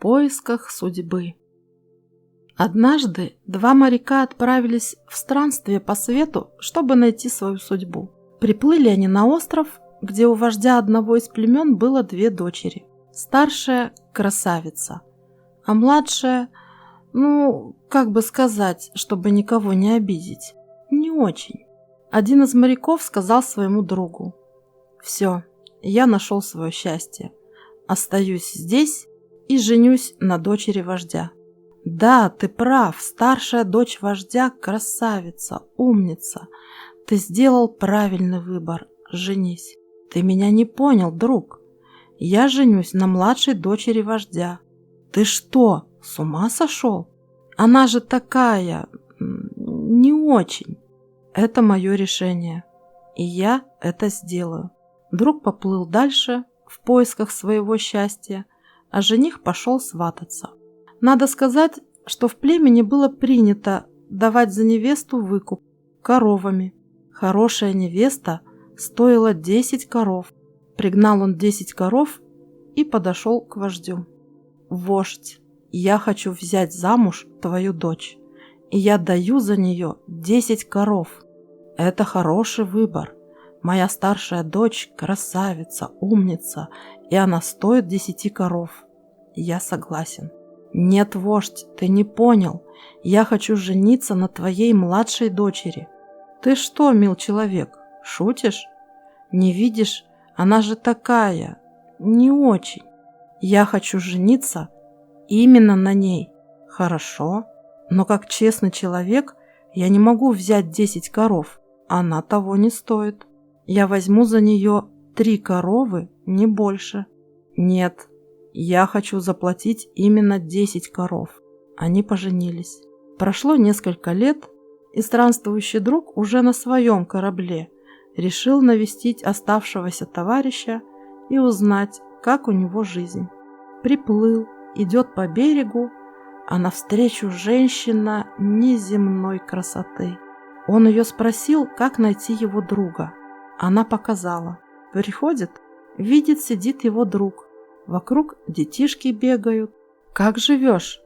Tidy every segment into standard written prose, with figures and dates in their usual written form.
поисках судьбы. Однажды два моряка отправились в странствие по свету, чтобы найти свою судьбу. Приплыли они на остров, где у вождя одного из племен было две дочери. Старшая – красавица, а младшая, как бы сказать, чтобы никого не обидеть, не очень. Один из моряков сказал своему другу: «Все, я нашел свое счастье. Остаюсь здесь и женюсь на дочери вождя». «Да, ты прав, старшая дочь вождя – красавица, умница. Ты сделал правильный выбор, женись. Ты меня не понял, друг. Я женюсь на младшей дочери вождя». «Ты что, с ума сошел? Она же такая... не очень». «Это мое решение, и я это сделаю». Друг поплыл дальше в поисках своего счастья, а жених пошел свататься. Надо сказать, что в племени было принято давать за невесту выкуп коровами. Хорошая невеста стоила 10 коров. Пригнал он 10 коров и подошел к вождю. «Вождь, я хочу взять замуж твою дочь, и я даю за нее 10 коров. Это хороший выбор. Моя старшая дочь – красавица, умница, и она стоит 10 коров. Я согласен». «Нет, вождь, ты не понял. Я хочу жениться на твоей младшей дочери». «Ты что, мил человек, шутишь? Не видишь, она же такая, не очень. Я хочу жениться именно на ней». «Хорошо, но как честный человек я не могу взять 10 коров. Она того не стоит. Я возьму за нее 3 коровы, не больше». «Нет, я хочу заплатить именно 10 коров». Они поженились. Прошло несколько лет, и странствующий друг уже на своем корабле решил навестить оставшегося товарища и узнать, как у него жизнь. Приплыл, идет по берегу, а навстречу женщина неземной красоты. Он ее спросил, как найти его друга. Она показала. Приходит, видит, сидит его друг. Вокруг детишки бегают. «Как живешь?»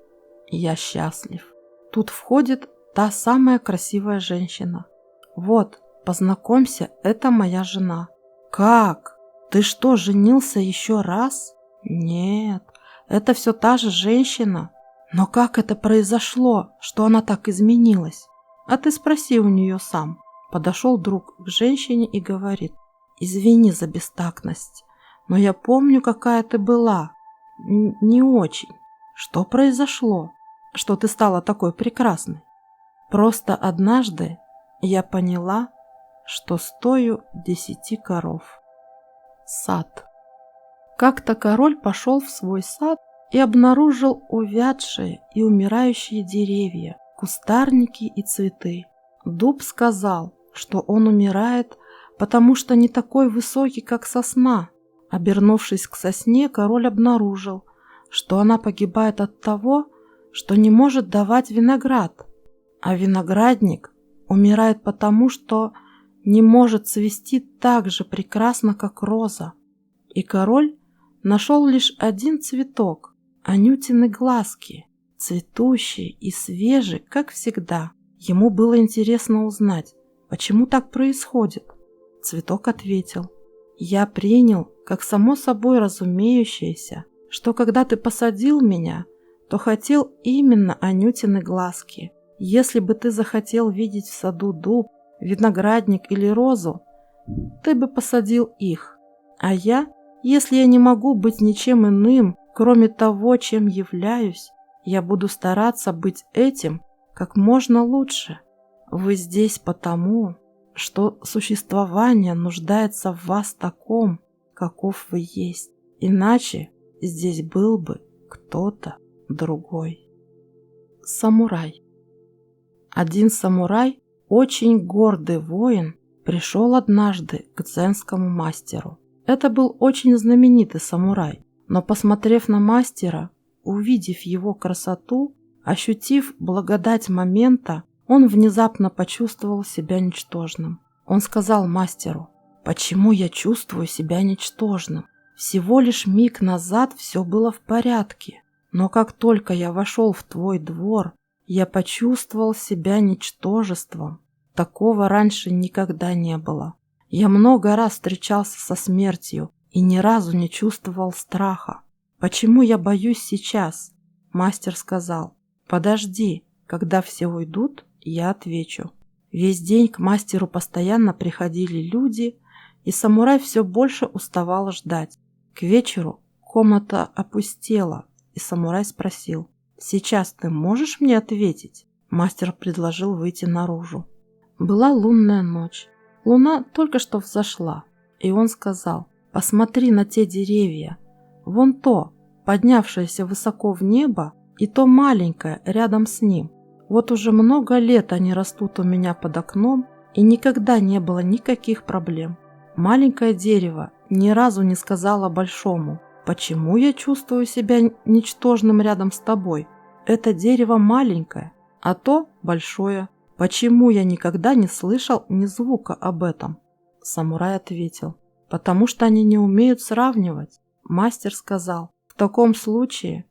«Я счастлив». Тут входит та самая красивая женщина. «Вот, познакомься, это моя жена». «Как? Ты что, женился еще раз?» «Нет, это все та же женщина». «Но как это произошло, что она так изменилась?» «А ты спроси у нее сам». Подошел друг к женщине и говорит: «Извини за бестактность, но я помню, какая ты была. Не очень. Что произошло, что ты стала такой прекрасной?» «Просто однажды я поняла, что стою 10 коров». Сад. Как-то король пошел в свой сад и обнаружил увядшие и умирающие деревья, кустарники и цветы. Дуб сказал, что он умирает, потому что не такой высокий, как сосна. Обернувшись к сосне, король обнаружил, что она погибает от того, что не может давать виноград, а виноградник умирает потому, что не может цвести так же прекрасно, как роза. И король нашел лишь один цветок – анютины глазки, цветущие и свежие, как всегда. Ему было интересно узнать, почему так происходит. Цветок ответил: «Я принял, как само собой разумеющееся, что когда ты посадил меня, то хотел именно анютины глазки. Если бы ты захотел видеть в саду дуб, виноградник или розу, ты бы посадил их. А я, если я не могу быть ничем иным, кроме того, чем являюсь, я буду стараться быть этим как можно лучше. Вы здесь потому, что существование нуждается в вас таком, каков вы есть. Иначе здесь был бы кто-то другой». Самурай. Один самурай, очень гордый воин, пришел однажды к дзенскому мастеру. Это был очень знаменитый самурай, но, посмотрев на мастера, увидев его красоту, ощутив благодать момента, он внезапно почувствовал себя ничтожным. Он сказал мастеру: «Почему я чувствую себя ничтожным? Всего лишь миг назад все было в порядке. Но как только я вошел в твой двор, я почувствовал себя ничтожеством. Такого раньше никогда не было. Я много раз встречался со смертью и ни разу не чувствовал страха. Почему я боюсь сейчас? Мастер сказал: подожди, когда все уйдут, я отвечу. Весь день к мастеру постоянно приходили люди, и самурай все больше уставал ждать. К вечеру комната опустела, и самурай спросил: «Сейчас ты можешь мне ответить?» Мастер предложил выйти наружу. Была лунная ночь. Луна только что взошла, и он сказал: «Посмотри на те деревья. Вон то, поднявшееся высоко в небо, и то маленькое рядом с ним. Вот уже много лет они растут у меня под окном, и никогда не было никаких проблем. Маленькое дерево ни разу не сказала большому: почему я чувствую себя ничтожным рядом с тобой? Это дерево маленькое, а то большое. Почему я никогда не слышал ни звука об этом?» Самурай ответил: «Потому что они не умеют сравнивать». Мастер сказал: «В таком случае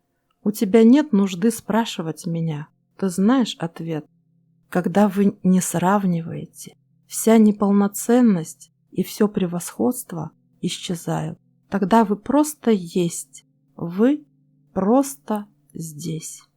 у тебя нет нужды спрашивать меня. Ты знаешь ответ. Когда вы не сравниваете, вся неполноценность и все превосходство исчезают. Тогда вы просто есть. Вы просто здесь».